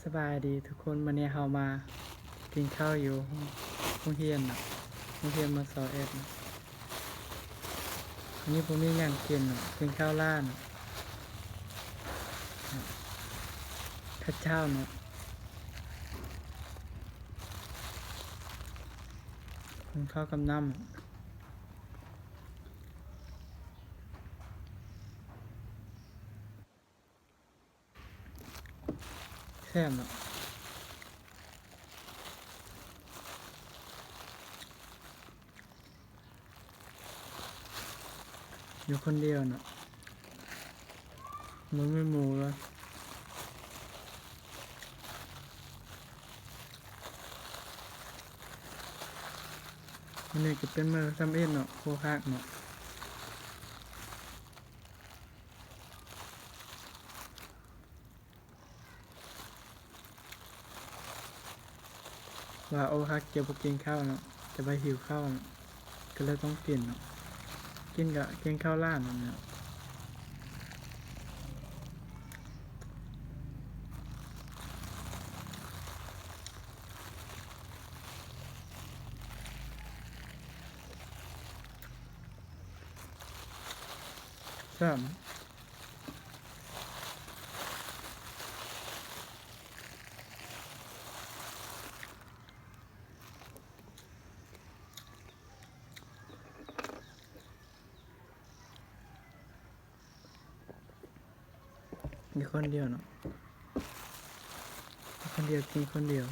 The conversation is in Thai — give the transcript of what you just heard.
สบายดีทุกคนวันนี้เรามากินข้าวอยู่โรงเรียนน่ะโรงเรียนมสเอ็ดน่ะวันนี้ผมมีงานกินน่ะกินข้าวร้านข้าวเจ้าเนาะกินข้าวกับน้ำแซ่บเนาะอยู่คนเดียวเนาะมันไม่หมูแล้ววันนี้ก็เป็นมื้อซ้ำเอ็ดเนาะโคคักเนาะว่าโอคักจะบ่กินข้าวเนาะจะไปหิวข้าวเนาะก็เลยต้องกินเนาะกินข้าวร้านนั่นเนาะแซ่บมีคนเดียวเนาะคนเดียวกินคนเดียว